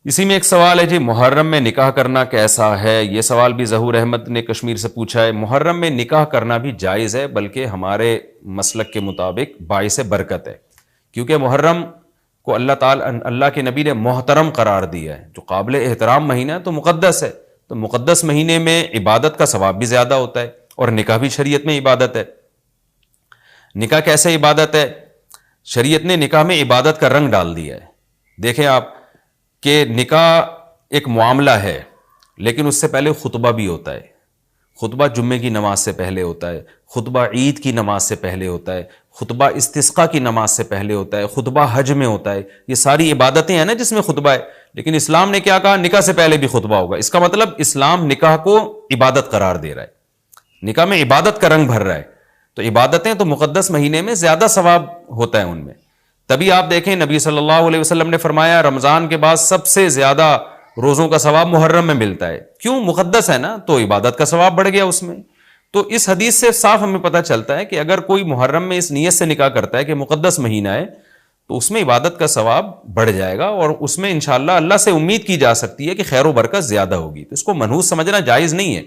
اسی میں ایک سوال ہے جی، محرم میں نکاح کرنا کیسا ہے؟ یہ سوال بھی ظہور احمد نے کشمیر سے پوچھا ہے۔ محرم میں نکاح کرنا بھی جائز ہے، بلکہ ہمارے مسلک کے مطابق باعث برکت ہے، کیونکہ محرم کو اللہ کے نبی نے محترم قرار دیا ہے، جو قابل احترام مہینہ ہے تو مقدس ہے، تو مقدس مہینے میں عبادت کا ثواب بھی زیادہ ہوتا ہے، اور نکاح بھی شریعت میں عبادت ہے۔ نکاح کیسے عبادت ہے؟ شریعت نے نکاح میں عبادت کا رنگ ڈال دیا ہے۔ دیکھیں آپ کہ نکاح ایک معاملہ ہے، لیکن اس سے پہلے خطبہ بھی ہوتا ہے۔ خطبہ جمعے کی نماز سے پہلے ہوتا ہے، خطبہ عید کی نماز سے پہلے ہوتا ہے، خطبہ استسقاء کی نماز سے پہلے ہوتا ہے، خطبہ حج میں ہوتا ہے۔ یہ ساری عبادتیں ہیں نا جس میں خطبہ ہے، لیکن اسلام نے کیا کہا؟ نکاح سے پہلے بھی خطبہ ہوگا۔ اس کا مطلب اسلام نکاح کو عبادت قرار دے رہا ہے، نکاح میں عبادت کا رنگ بھر رہا ہے۔ تو عبادتیں تو مقدس مہینے میں زیادہ ثواب ہوتا ہے ان میں۔ تبھی آپ دیکھیں نبی صلی اللہ علیہ وسلم نے فرمایا رمضان کے بعد سب سے زیادہ روزوں کا ثواب محرم میں ملتا ہے۔ کیوں؟ مقدس ہے نا، تو عبادت کا ثواب بڑھ گیا اس میں۔ تو اس حدیث سے صاف ہمیں پتہ چلتا ہے کہ اگر کوئی محرم میں اس نیت سے نکاح کرتا ہے کہ مقدس مہینہ ہے، تو اس میں عبادت کا ثواب بڑھ جائے گا، اور اس میں انشاءاللہ اللہ سے امید کی جا سکتی ہے کہ خیر و برکت زیادہ ہوگی۔ تو اس کو منحوس سمجھنا جائز نہیں ہے۔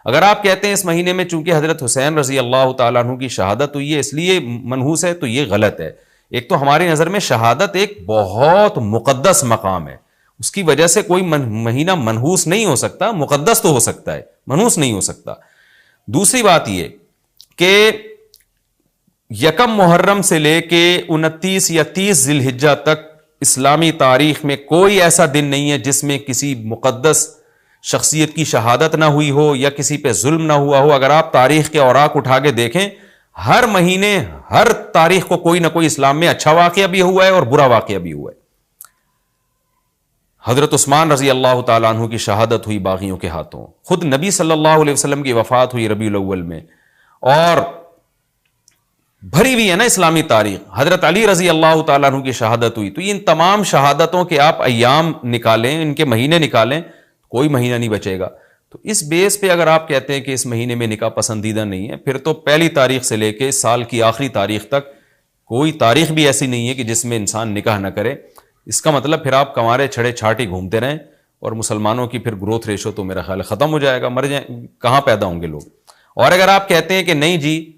اگر آپ کہتے ہیں اس مہینے میں چونکہ حضرت حسین رضی اللہ تعالیٰ عنہ کی شہادت ہوئی ہے اس لیے منحوس ہے، تو یہ غلط ہے۔ ایک تو ہماری نظر میں شہادت ایک بہت مقدس مقام ہے، اس کی وجہ سے کوئی مہینہ منحوس نہیں ہو سکتا، مقدس تو ہو سکتا ہے، منحوس نہیں ہو سکتا۔ دوسری بات یہ کہ یکم محرم سے لے کے 29 یا 30 ذی الحجہ تک اسلامی تاریخ میں کوئی ایسا دن نہیں ہے جس میں کسی مقدس شخصیت کی شہادت نہ ہوئی ہو یا کسی پہ ظلم نہ ہوا ہو۔ اگر آپ تاریخ کے اوراق اٹھا کے دیکھیں، ہر مہینے ہر تاریخ کو کوئی نہ کوئی اسلام میں اچھا واقعہ بھی ہوا ہے اور برا واقعہ بھی ہوا ہے۔ حضرت عثمان رضی اللہ تعالیٰ عنہ کی شہادت ہوئی باغیوں کے ہاتھوں، خود نبی صلی اللہ علیہ وسلم کی وفات ہوئی ربیع الاول میں، اور بھری ہوئی ہے نا اسلامی تاریخ۔ حضرت علی رضی اللہ تعالیٰ عنہ کی شہادت ہوئی۔ تو ان تمام شہادتوں کے آپ ایام نکالیں، ان کے مہینے نکالیں، کوئی مہینہ نہیں بچے گا۔ تو اس بیس پہ اگر آپ کہتے ہیں کہ اس مہینے میں نکاح پسندیدہ نہیں ہے، پھر تو پہلی تاریخ سے لے کے سال کی آخری تاریخ تک کوئی تاریخ بھی ایسی نہیں ہے کہ جس میں انسان نکاح نہ کرے۔ اس کا مطلب پھر آپ کنوارے چھڑے چھاٹی گھومتے رہیں، اور مسلمانوں کی پھر گروتھ ریشو تو میرا خیال ختم ہو جائے گا، مر جائیں، کہاں پیدا ہوں گے لوگ۔ اور اگر آپ کہتے ہیں کہ نہیں جی،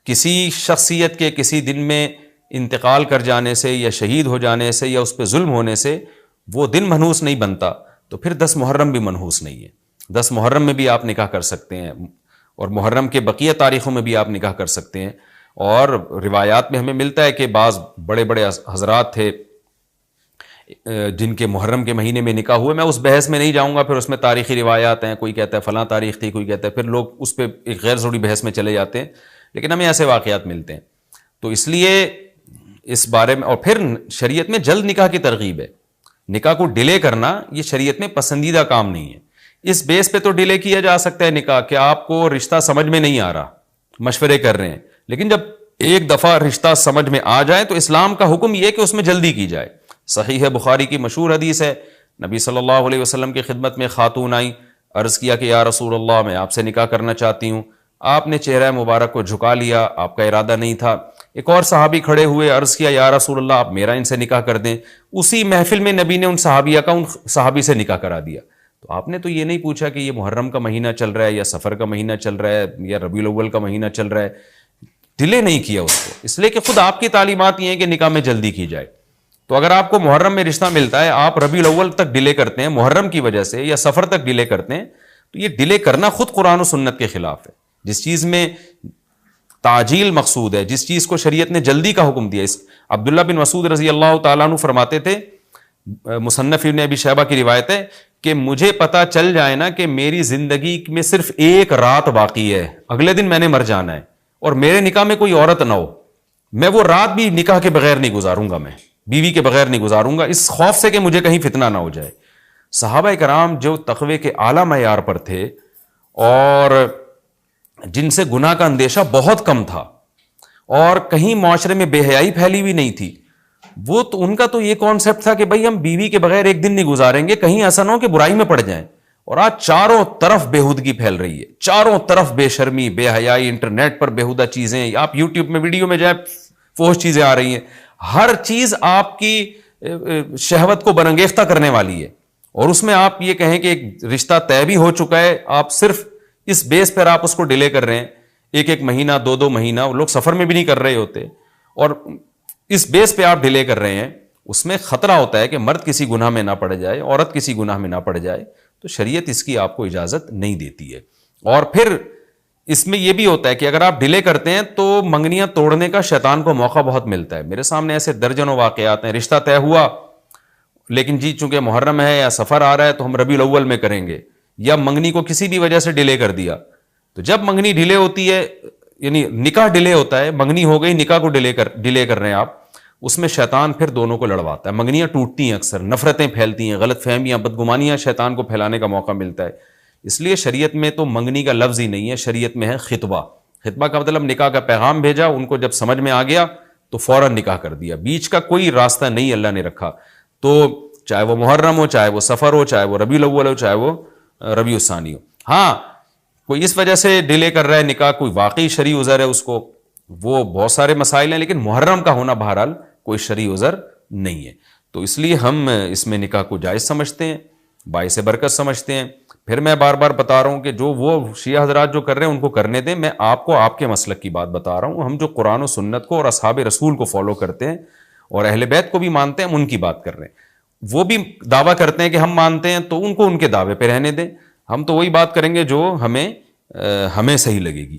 کسی شخصیت کے کسی دن میں انتقال کر جانے سے یا شہید ہو جانے سے یا اس پہ ظلم ہونے سے وہ دن منحوس نہیں بنتا، تو پھر 10 محرم بھی منحوس نہیں ہے۔ 10 محرم میں بھی آپ نکاح کر سکتے ہیں، اور محرم کے بقیہ تاریخوں میں بھی آپ نکاح کر سکتے ہیں۔ اور روایات میں ہمیں ملتا ہے کہ بعض بڑے بڑے حضرات تھے جن کے محرم کے مہینے میں نکاح ہوئے۔ میں اس بحث میں نہیں جاؤں گا، پھر اس میں تاریخی روایات ہیں، کوئی کہتا ہے فلاں تاریخ تھی، کوئی کہتا ہے، پھر لوگ اس پہ ایک غیر ضروری بحث میں چلے جاتے ہیں، لیکن ہمیں ایسے واقعات ملتے ہیں۔ تو اس لیے اس بارے میں، اور پھر شریعت میں جلد نکاح کی ترغیب ہے۔ نکاح کو ڈیلے کرنا یہ شریعت میں پسندیدہ کام نہیں ہے۔ اس بیس پہ تو ڈیلے کیا جا سکتا ہے نکاح کہ آپ کو رشتہ سمجھ میں نہیں آ رہا، مشورے کر رہے ہیں، لیکن جب ایک دفعہ رشتہ سمجھ میں آ جائے تو اسلام کا حکم یہ کہ اس میں جلدی کی جائے۔ صحیح بخاری کی مشہور حدیث ہے، نبی صلی اللہ علیہ وسلم کی خدمت میں خاتون آئیں، عرض کیا کہ یا رسول اللہ میں آپ سے نکاح کرنا چاہتی ہوں۔ آپ نے چہرہ مبارک کو جھکا لیا، آپ کا ارادہ نہیں تھا۔ ایک اور صحابی کھڑے ہوئے، عرض کیا یا رسول اللہ آپ میرا ان سے نکاح کر دیں۔ اسی محفل میں نبی نے ان صحابیہ کا ان صحابی سے نکاح کرا دیا۔ تو آپ نے تو یہ نہیں پوچھا کہ یہ محرم کا مہینہ چل رہا ہے یا سفر کا مہینہ چل رہا ہے یا ربیع الاول کا مہینہ چل رہا ہے، ڈیلے نہیں کیا اس کو، اس لیے کہ خود آپ کی تعلیمات یہ ہیں کہ نکاح میں جلدی کی جائے۔ تو اگر آپ کو محرم میں رشتہ ملتا ہے، آپ ربیع الاول تک ڈیلے کرتے ہیں محرم کی وجہ سے یا سفر تک ڈیلے کرتے ہیں، تو یہ ڈیلے کرنا خود قرآن و سنت کے خلاف ہے۔ جس چیز میں تعجیل مقصود ہے، جس چیز کو شریعت نے جلدی کا حکم دیا، اس عبداللہ بن مسعود رضی اللہ تعالیٰ عنہ فرماتے تھے، مصنف ابن ابی شیبہ کی روایت ہے کہ مجھے پتا چل جائے نا کہ میری زندگی میں صرف ایک رات باقی ہے، اگلے دن میں نے مر جانا ہے، اور میرے نکاح میں کوئی عورت نہ ہو، میں وہ رات بھی نکاح کے بغیر نہیں گزاروں گا، میں بیوی کے بغیر نہیں گزاروں گا، اس خوف سے کہ مجھے کہیں فتنہ نہ ہو جائے۔ صحابہ کرام جو تقوی کے اعلیٰ معیار پر تھے اور جن سے گناہ کا اندیشہ بہت کم تھا اور کہیں معاشرے میں بے حیائی پھیلی ہوئی نہیں تھی، وہ تو ان کا تو یہ کانسیپٹ تھا کہ بھائی ہم بیوی کے بغیر ایک دن نہیں گزاریں گے، کہیں ایسا نہ ہو کہ برائی میں پڑ جائیں۔ اور آج چاروں طرف بےہودگی پھیل رہی ہے، چاروں طرف بے شرمی، بے حیائی، انٹرنیٹ پر بےہودہ چیزیں، آپ یوٹیوب میں ویڈیو میں جائیں فحش چیزیں آ رہی ہیں، ہر چیز آپ کی شہوت کو برانگیختہ کرنے والی ہے، اور اس میں آپ یہ کہیں کہ ایک رشتہ طے بھی ہو چکا ہے، آپ صرف اس بیس پر آپ اس کو ڈیلے کر رہے ہیں، ایک مہینہ 2 مہینہ، وہ لوگ سفر میں بھی نہیں کر رہے ہوتے، اور اس بیس پہ آپ ڈیلے کر رہے ہیں، اس میں خطرہ ہوتا ہے کہ مرد کسی گناہ میں نہ پڑ جائے، عورت کسی گناہ میں نہ پڑ جائے، تو شریعت اس کی آپ کو اجازت نہیں دیتی ہے۔ اور پھر اس میں یہ بھی ہوتا ہے کہ اگر آپ ڈیلے کرتے ہیں تو منگنیاں توڑنے کا شیطان کو موقع بہت ملتا ہے۔ میرے سامنے ایسے درجنوں واقعات ہیں، رشتہ طے ہوا لیکن جی چونکہ محرم ہے یا سفر آ رہا ہے تو ہم ربیع الاول میں کریں گے، یا منگنی کو کسی بھی وجہ سے ڈیلے کر دیا، تو جب منگنی ڈیلے ہوتی ہے، یعنی نکاح ڈیلے ہوتا ہے، منگنی ہو گئی، نکاح کو ڈیلے کر رہے ہیں آپ، اس میں شیطان پھر دونوں کو لڑواتا ہے، منگنیاں ٹوٹتی ہیں، اکثر نفرتیں پھیلتی ہیں، غلط فہمیاں، بدگمانیاں شیطان کو پھیلانے کا موقع ملتا ہے۔ اس لیے شریعت میں تو منگنی کا لفظ ہی نہیں ہے، شریعت میں ہے خطبہ۔ خطبہ کا مطلب نکاح کا پیغام بھیجا، ان کو جب سمجھ میں آ گیا تو فوراً نکاح کر دیا، بیچ کا کوئی راستہ نہیں اللہ نے رکھا۔ تو چاہے وہ محرم ہو، چاہے وہ سفر ہو، چاہے وہ ربیع الاول ہو، چاہے وہ ربیع الثانی ہو۔ ہاں کوئی اس وجہ سے ڈیلے کر رہا ہے نکاح، کوئی واقعی شرعی عذر ہے اس کو، وہ بہت سارے مسائل ہیں، لیکن محرم کا ہونا بہرحال کوئی شرعی عذر نہیں ہے، تو اس لیے ہم اس میں نکاح کو جائز سمجھتے ہیں، باعث برکت سمجھتے ہیں۔ پھر میں بار بار بتا رہا ہوں کہ جو وہ شیعہ حضرات جو کر رہے ہیں ان کو کرنے دیں، میں آپ کو آپ کے مسلک کی بات بتا رہا ہوں۔ ہم جو قرآن و سنت کو اور اصحاب رسول کو فالو کرتے ہیں اور اہل بیت کو بھی مانتے ہیں، ہم ان کی بات کر رہے ہیں۔ وہ بھی دعویٰ کرتے ہیں کہ ہم مانتے ہیں، تو ان کو ان کے دعوے پہ رہنے دیں، ہم تو وہی بات کریں گے جو ہمیں صحیح لگے گی۔